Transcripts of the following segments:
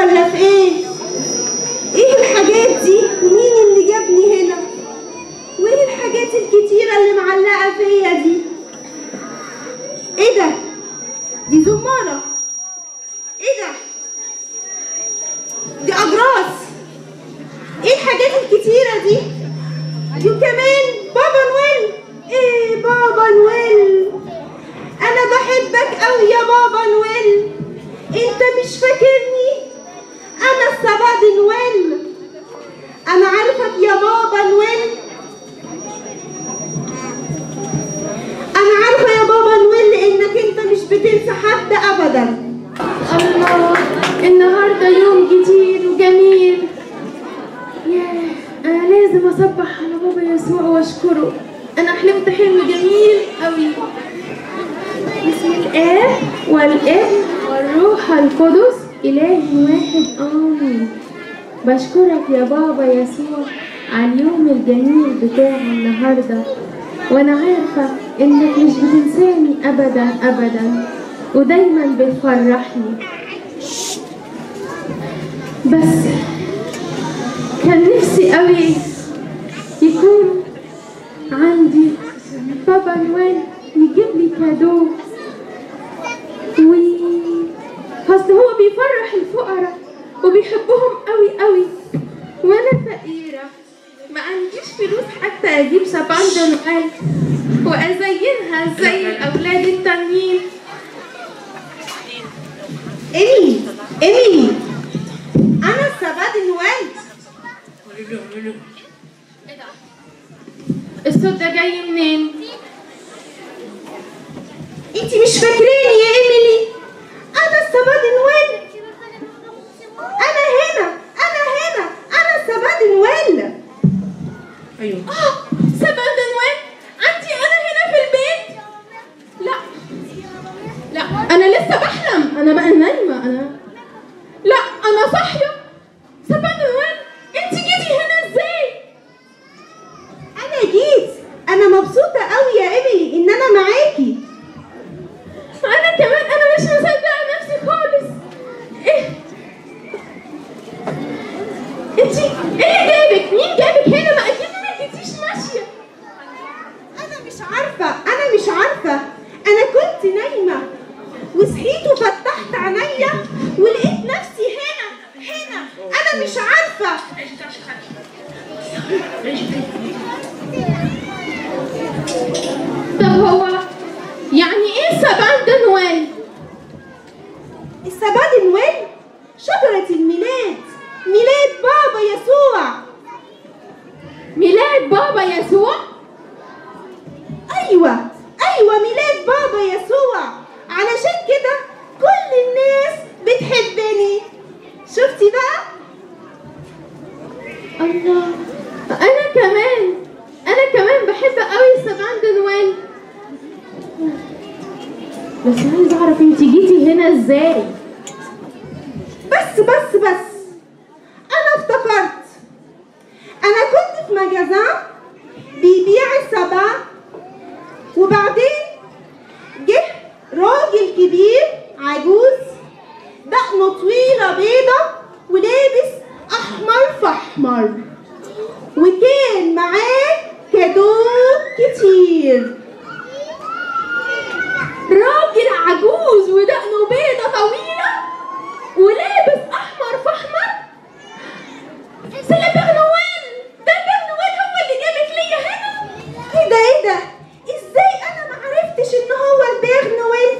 ولا في ايه؟ ايه الحاجات دي؟ ومين اللي جابني هنا؟ وايه الحاجات الكتيرة اللي معلقة فيا دي؟ ايه ده؟ دي زمارة. ايه ده؟ دي اجراس. ايه الحاجات الكتيرة دي؟ دي كمان بابا نويل. ايه بابا نويل؟ انا بحبك قوي يا بابا نويل. انت مش فاكرني؟ انا السبع نويل. انا عارفك يا بابا نويل. انا عارفه يا بابا نويل انك انت مش بتنسى حد ابدا. الله، النهارده يوم جديد وجميل. ياه، انا لازم اصبح على بابا يسوع واشكره. انا حلمت حلم جميل قوي. بسم الآب والابن والروح القدس إله واحد آمين. بشكرك يا بابا يسوع على اليوم الجميل بتاع النهارده، وانا عارفه انك مش بتنساني ابدا ابدا، ودايما بتفرحني. بس كان نفسي قوي يكون عندي بابا نويل يجيب لي كادو، اصل هو بيفرح الفقراء وبيحبهم قوي قوي، وانا فقيره ما عنديش فلوس حتى اجيب سباندا نويل وازينها زي الاولاد التانيين. ايميلي انا السبع نويل. ايه ده؟ الصوت ده جاي منين؟ انت مش فاكراني يا ايميلي؟ انا السبع نويل. انا السبع نويل. ايوه سباندا نويل عندي انا هنا في البيت. لا انا لسه بحلم، انا بقى نايمه. لا انا صاحيه. سباندا نويل انت جيتي هنا ازاي؟ انا جيت. انا مبسوطه قوي يا ايميلي ان انا معاكي. انا كمان، انا مش مصدقه نفسي خالص. ايه انت ايه اللي جابك؟ مين جابك هنا؟ ما اكيد ما جيتيش ماشيه. انا مش عارفه. انا كنت نايمه وصحيت وفتحت عينيا ولقيت نفسي هنا. انا مش عارفه. طب هو يعني ايه سباندا نويل؟ السبع نويل شجره الميلاد، ميلاد بابا يسوع. ميلاد بابا يسوع؟ ايوه ميلاد بابا يسوع. علشان كده كل الناس بتحبني. شفتي بقى؟ الله، انا كمان بحب قوي سباندا نويل. بس عايز اعرف انت جيتي هنا ازاي؟ بس انا افتكرت. انا كنت في مجازان بيبيع السبع، وبعدين جه راجل كبير عجوز دقنه طويله بيضه ولابس احمر في احمر، وكان معاه كادو كتير. راجل عجوز ودقنه بيضه طويله ولابس احمر في احمر. ده البيغ نويل. ده البيغ نويل هو اللي جابك ليا هنا. ايه ده؟ ازاي انا ما عرفتش ان هو البيغ نويل؟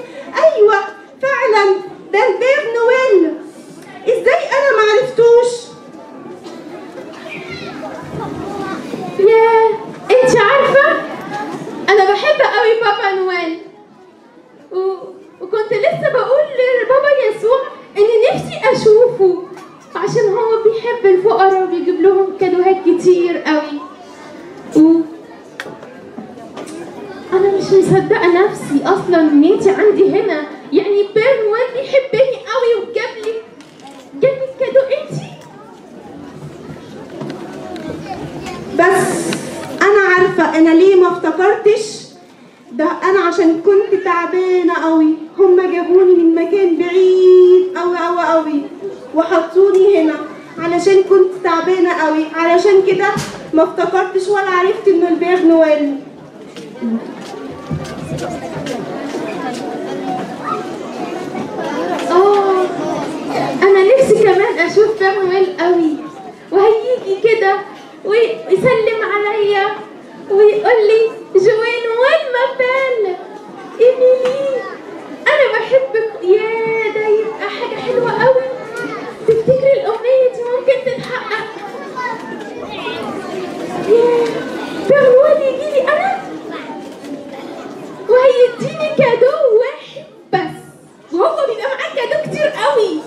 ايوه فعلا ده البيغ نويل. ازاي انا ما عرفتوش؟ ياه، انت عارفه انا بحب قوي بابا نويل، وكنت لسه بقول لبابا يسوع اني نفسي اشوفه عشان هو بيحب الفقراء وبيجيب لهم كادوهات كتير قوي. انا مش مصدقه نفسي اصلا ان انت عندي هنا. يعني بير نويل بيحبني قوي وجاب لي كادو انت. بس انا عارفه انا ليه ما افتكرتش ده. انا عشان كنت تعبانه قوي. هما جابوني من مكان بعيد قوي وحطوني علشان كنت تعبانة قوي، علشان كده ما افتكرتش ولا عرفت انه البير نويل. انا نفسي كمان اشوف بير نويل قوي، وهيجي كده ويسلم عليا ويقول لي جوين وين مابيل ايميلي انا بحبك. يا ده يبقى حاجه حلوه قوي. تفتكري الامنيه دي ممكن تتحقق؟ يا بير نويل يجيلي انا وهيديني كادو واحد بس، وهو بيبقى معاه كادو كتير قوي،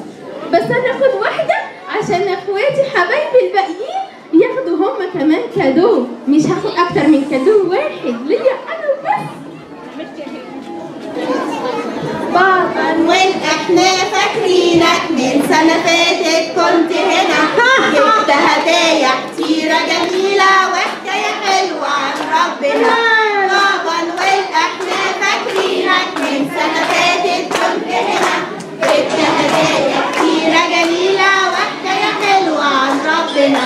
بس انا اخد واحده عشان اخواتي حبايبي الباقيين ياخدوا هما كمان كادو. مش هاخد اكتر من كادو واحد ليا انا بس. بابا نويل احنا فاكرينك من سنة فاتت كنت هنا، جبت هدايا كتيرة جميلة وحكاية حلوة عن ربنا. بابا نويل احنا فاكرينك من سنة فاتت كنت هنا، جبت هدايا كتيرة جميلة وحكاية حلوة عن ربنا.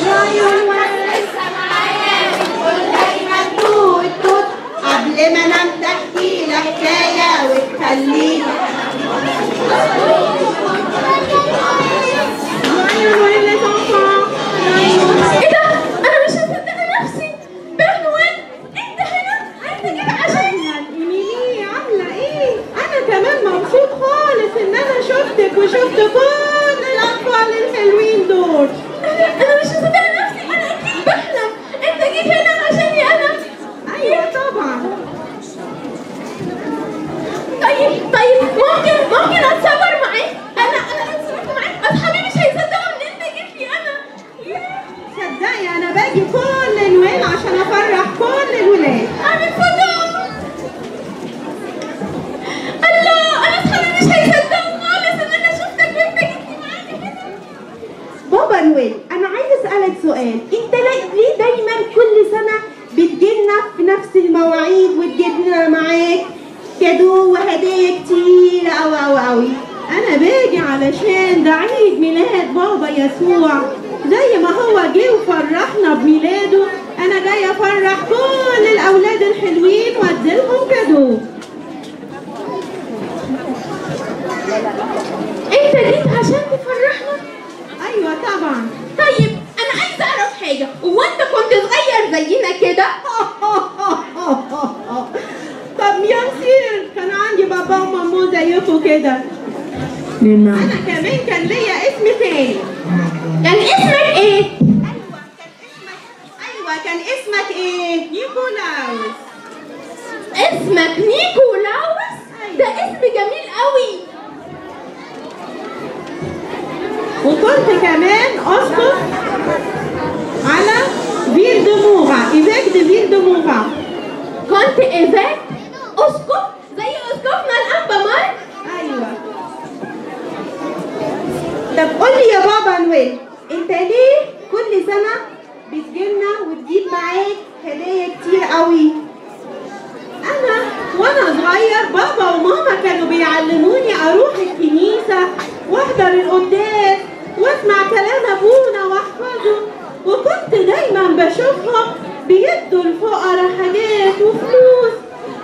رايون لسه معايا بتقول دايما توت توت، قبل ما انام تحكي لي حكاية وتخليني ايه ده؟ انا مش مصدقه نفسي. بير نويل انت هنا؟ انت كده عشان ايميلي عاملة ايه؟ انا كمان مبسوط خالص ان انا شفتك وشفت كل الاطفال الحلوين دول. انا مش مصدقه نفسي. انا اكيد بحلم. انت جيت هنا عشاني انا؟ ايوه طبعا. طيب ممكن اتصور معاك؟ انا لو صورت معاك اصحابي مش هيصدقوا ان انت جيت لي انا. صدقي انا باجي كل نويل عشان افرح كل الولاد. اعمل فوتو. الله، انا اصحابي مش هيصدقوا خالص ان انا شفتك وانت جيت لي معايا هنا. بابا نويل انا عايز اسالك سؤال، انت ليه دايما كل سنه بتجيلنا في نفس المواعيد وتجيب لنا معاك كادو وهدايا كتير أوي؟ انا باجي علشان ده عيد ميلاد بابا يسوع، زي ما هو جه وفرحنا بميلاده انا جايه افرح كل الاولاد الحلوين واديلهم كادو. انت جيت عشان تفرحنا؟ ايوه طبعا. طيب انا عايزه اعرف حاجه، هو انت كنت صغير زينا كده؟ طب يا مسير كان عندي بابا وماما زيكم كده. انا كمان كان ليا اسم تاني. كان اسمك ايه؟ ايوه كان اسمك ايه؟ نيكولاوس. اسمك نيكولاوس؟ ده اسم جميل قوي. وكنت كمان اسقف على فيل دو موغا، ايفاك دي فيل دو موغا. كنت ايفاك اسقف زي اسقفنا الانبا مارك؟ ايوه. طب قول لي يا بابا نويل، انت ليه كل سنه بتجيلنا وتجيب معاك هدايا كتير قوي؟ انا وانا صغير بابا وماما كانوا بيعلموني اروح الكنيسه واحضر القداس واسمع كلام ابونا واحفظه، وكنت دايما بشوفهم بيدوا الفقراء حاجات وفلوس،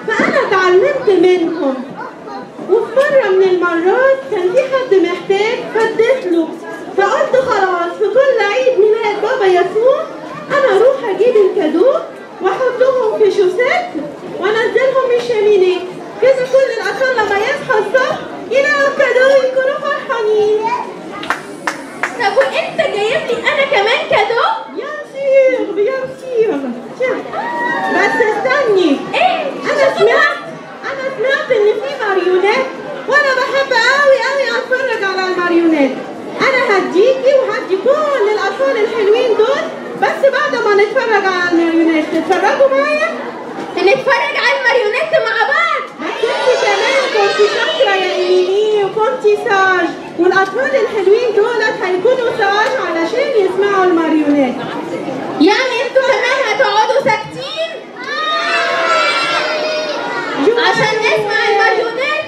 فانا اتعلمت منهم. وفي مره من المرات كان في حد محتاج فاديت له، فقلت خلاص في كل عيد ميلاد بابا يسوع انا اروح اجيب الكادو واحطهم في شوسات وانزلهم الشامينيه كده، كل الاطفال لما يصحى الصبح يلاقوا الكادو يكونوا فرحانين. طب وانت جايب لي انا كمان كادو؟ يا سير بس استني. ايه؟ انا سمعت ان في ماريونات وانا بحب قوي اتفرج على الماريونات. انا هديكي وهدي كل الاطفال الحلوين دول، بس بعد ما نتفرج على الماريونات تتفرجوا معايا؟ نتفرج على الماريونات مع بعض. بس انت كمان كنتي شاطره يا ايميلي وكنتي ساج، والاطفال الحلوين دولت هيكونوا ساج علشان يسمعوا الماريونات. يعني انتوا كمان هتقعدوا ساكتين عشان نسمع الماريونات؟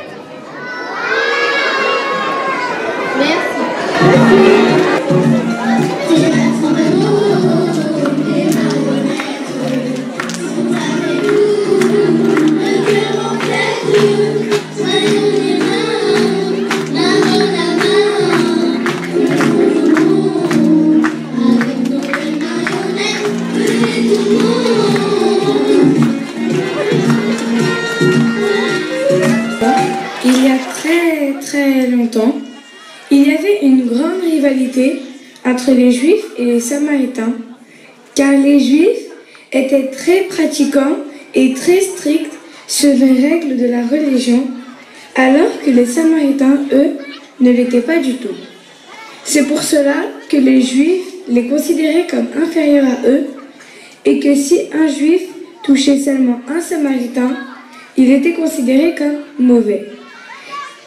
ميرسي. très longtemps, il y avait une grande rivalité entre les Juifs et les Samaritains, car les Juifs étaient très pratiquants et très stricts sur les règles de la religion, alors que les Samaritains, eux, ne l'étaient pas du tout. C'est pour cela que les Juifs les considéraient comme inférieurs à eux, et que si un Juif touchait seulement un Samaritain, il était considéré comme mauvais.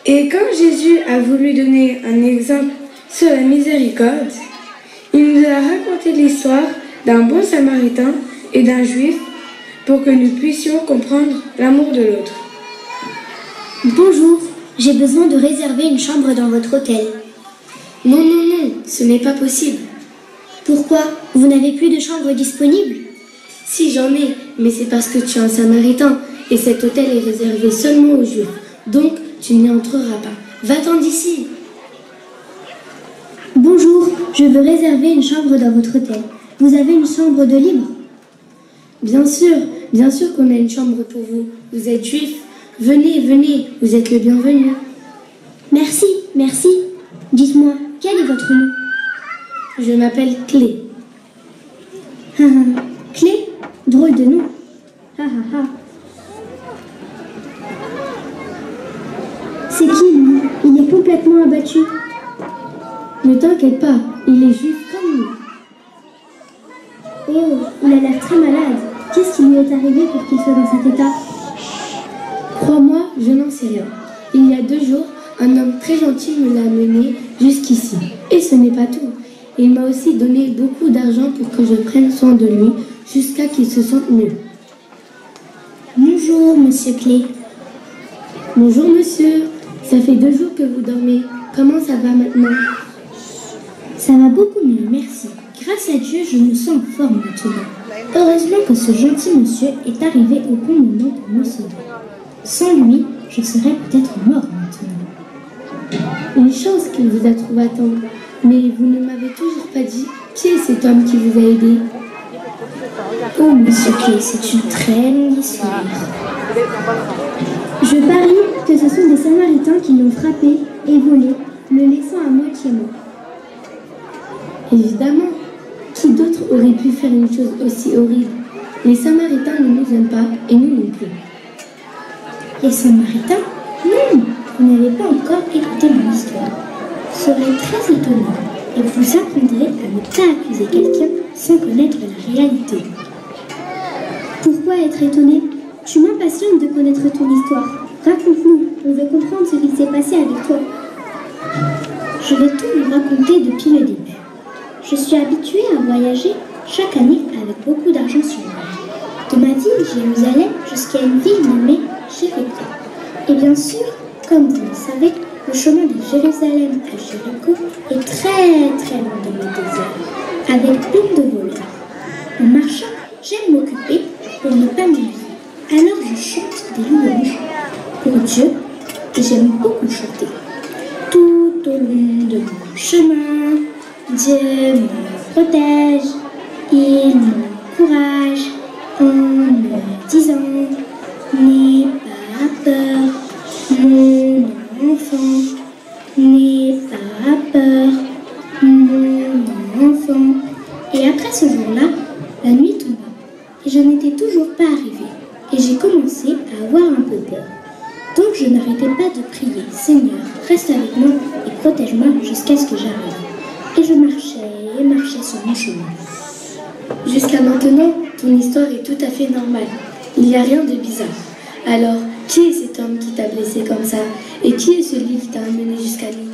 Et quand Jésus a voulu donner un exemple sur la miséricorde, il nous a raconté l'histoire d'un bon Samaritain et d'un Juif pour que nous puissions comprendre l'amour de l'autre. Bonjour, j'ai besoin de réserver une chambre dans votre hôtel. Non, non, non, ce n'est pas possible. Pourquoi? Vous n'avez plus de chambre disponible? Si, j'en ai, mais c'est parce que tu es un Samaritain et cet hôtel est réservé seulement aux Juifs. Donc, tu n'y entreras pas. Va-t'en d'ici. Bonjour, je veux réserver une chambre dans votre hôtel. Vous avez une chambre de libre? Bien sûr qu'on a une chambre pour vous. Vous êtes Juif. Venez, venez, vous êtes le bienvenu. Merci, merci. Dites-moi, quel est votre nom? Je m'appelle Clé. Clé? Drôle de nom. C'est qui, lui? Il est complètement abattu. Ne t'inquiète pas, il est juif comme nous. Oh, il a l'air très malade. Qu'est-ce qui lui est arrivé pour qu'il soit dans cet état? Crois-moi, je n'en sais rien. Il y a 2 jours, un homme très gentil me l'a amené jusqu'ici. Et ce n'est pas tout. Il m'a aussi donné beaucoup d'argent pour que je prenne soin de lui jusqu'à qu'il se sente mieux. Bonjour, monsieur Clé. Bonjour, monsieur. Ça fait 2 jours que vous dormez. Comment ça va maintenant? Ça va beaucoup mieux, merci. Grâce à Dieu, je me sens en forme maintenant. Heureusement que ce gentil monsieur est arrivé au bon moment pour me sauver. Sans lui, je serais peut-être mort maintenant. Une chance qu'il vous a trouvé à temps. Mais vous ne m'avez toujours pas dit qui est cet homme qui vous a aidé. Oh, monsieur Clé, c'est une très longue histoire. Je parie que ce sont des Samaritains qui l'ont frappé et volé, le laissant à moitié mort. Évidemment, qui d'autre aurait pu faire une chose aussi horrible? Les Samaritains ne nous aiment pas et nous non plus. Les Samaritains? Non, vous n'avez pas encore écouté mon histoire. Vous serez très étonnant et vous apprendrez à ne pas accuser quelqu'un sans connaître la réalité. Pourquoi être étonné? Tu m'impatientes de connaître ton histoire. Raconte-nous, on veut comprendre ce qui s'est passé avec toi. Je vais tout vous raconter depuis le début. Je suis habituée à voyager chaque année avec beaucoup d'argent sur moi. De ma ville, Jérusalem, jusqu'à une ville nommée Jéricho. Et bien sûr, comme vous le savez, le chemin de Jérusalem à Jéricho est très loin dans le désert, avec plein de voleurs. En marchant, j'aime m'occuper pour ne pas m'ennuyer. Alors je chante des louanges pour Dieu et j'aime beaucoup chanter. Tout au long de mon chemin, Dieu me protège, il m'encourage en me disant: n'aie pas peur, mon enfant, n'aie pas peur, mon enfant. Et après ce jour-là, la nuit tomba et je n'étais toujours pas arrivée et j'ai commencé à avoir un peu peur. Donc je n'arrêtais pas de prier: Seigneur, reste avec moi et protège-moi jusqu'à ce que j'arrive. Et je marchais sur mon chemin. Jusqu'à maintenant, ton histoire est tout à fait normale. Il n'y a rien de bizarre. Alors, qui est cet homme qui t'a blessé comme ça? Et qui est celui qui t'a amené jusqu'à nous?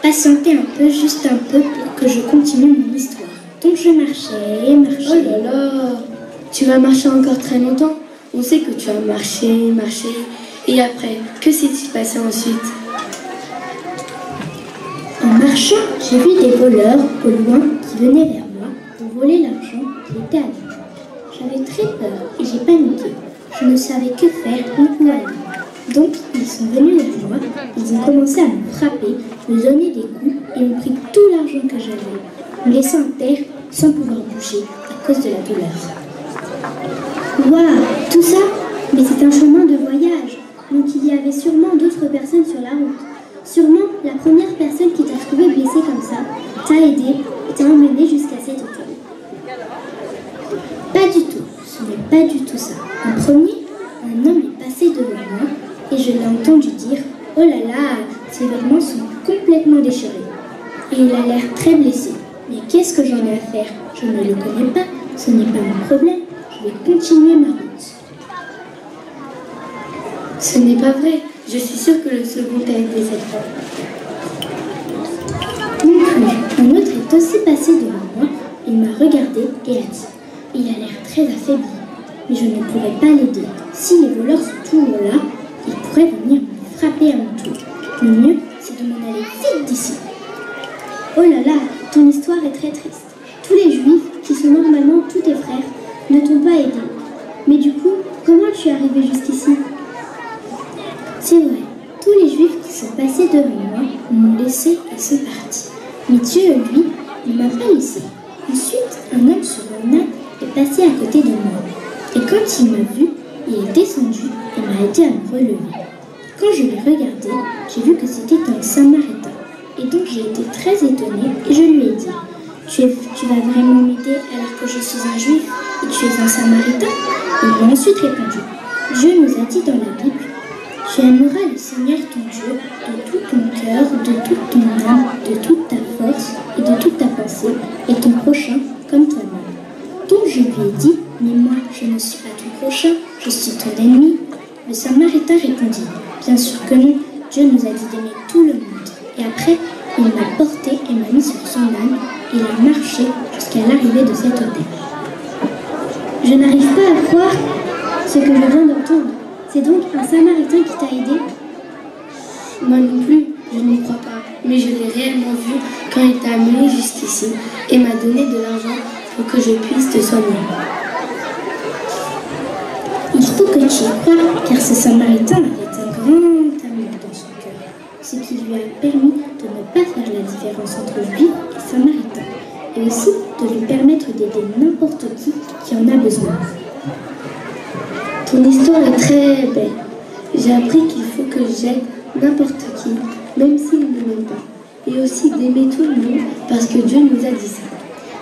Patientez un peu, juste un peu, pour que je continue mon histoire. Donc je marchais. Oh là là! Tu vas marcher encore très longtemps? On sait que tu as marché. Et après, que s'est-il passé ensuite? En marchant, j'ai vu des voleurs au loin qui venaient vers moi pour voler l'argent qui était à moi. J'avais très peur et j'ai paniqué. Je ne savais que faire ni où aller. Donc, ils sont venus vers moi, ils ont commencé à me frapper, me donner des coups et ont pris tout l'argent que j'avais, me laissant à terre sans pouvoir bouger à cause de la douleur. Waouh, tout ça? Mais c'est un chemin de voyage. Donc il y avait sûrement d'autres personnes sur la route. Sûrement la première personne qui t'a trouvé blessé comme ça t'a aidé et t'a emmené jusqu'à cet hôtel. Pas du tout, ce n'est pas du tout ça. En premier, un homme est passé devant moi et je l'ai entendu dire « Oh là là, ses vêtements sont complètement déchirés. » Et il a l'air très blessé. Mais qu'est-ce que j'en ai à faire? Je ne le connais pas, ce n'est pas mon problème. Je vais continuer ma route. Ce n'est pas vrai. Je suis sûre que le second t'a aidé cette fois. Non plus. Un autre est aussi passé devant moi. Il m'a regardé et a dit « Il a l'air très affaibli. Mais je ne pourrais pas l'aider. Si les voleurs sont toujours là, ils pourraient venir me frapper à mon tour. Le mieux, c'est de m'en aller vite d'ici. » Oh là là, ton histoire est très triste. Tous les juifs, qui sont normalement tous tes frères, ne t'ont pas aidé. Mais du coup, comment tu es arrivé jusqu'ici? C'est vrai, tous les juifs qui sont passés devant moi m'ont laissé et sont partis. Mais Dieu, lui, ne m'a pas laissé. Ensuite, un homme sur un âne est passé à côté de moi. Et quand il m'a vu, il est descendu et m'a aidé à me relever. Quand je l'ai regardé, j'ai vu que c'était un Samaritain. Et donc j'ai été très étonnée et je lui ai dit « Tu vas vraiment m'aider alors que je suis un juif et tu es un Samaritain ?» Il m'a ensuite répondu « Dieu nous a dit dans la Bible « Tu aimeras le Seigneur ton Dieu de tout ton cœur, de toute ton âme, de toute ta force et de toute ta pensée, et ton prochain comme toi-même. » Donc je lui ai dit « Mais moi, je ne suis pas ton prochain, je suis ton ennemi. » Le Samaritain répondit « Bien sûr que non, Dieu nous a dit d'aimer tout le monde. » Et après, il m'a porté et m'a mis sur son âne. Il a marché jusqu'à l'arrivée de cet hôtel. Je n'arrive pas à croire ce que je viens d'entendre. C'est donc un Samaritain qui t'a aidé? Moi non plus, je n'y crois pas. Mais je l'ai réellement vu quand il t'a amené jusqu'ici et m'a donné de l'argent pour que je puisse te soigner. Il faut que tu y crois, car ce Samaritain avait un grand amour dans son cœur. Ce qui lui a permis de ne pas faire la différence entre lui et Samaritain, et aussi de lui permettre d'aider n'importe qui en a besoin. Ton histoire est très belle. J'ai appris qu'il faut que j'aide n'importe qui, même s'il ne m'aime pas. Et aussi d'aimer tout le monde, parce que Dieu nous a dit ça.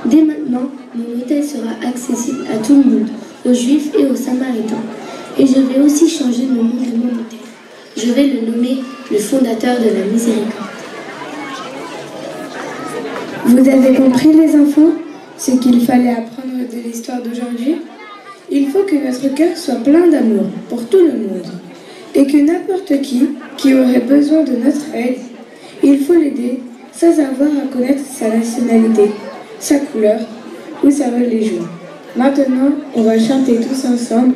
Dès maintenant, mon hôtel sera accessible à tout le monde, aux Juifs et aux Samaritains. Et je vais aussi changer le nom de mon hôtel. Je vais le nommer le fondateur de la miséricorde. Vous avez compris les enfants ce qu'il fallait apprendre de l'histoire d'aujourd'hui? Il faut que notre cœur soit plein d'amour pour tout le monde et que n'importe qui aurait besoin de notre aide, il faut l'aider sans avoir à connaître sa nationalité, sa couleur ou sa religion. Maintenant, on va chanter tous ensemble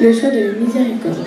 le chant de la miséricorde.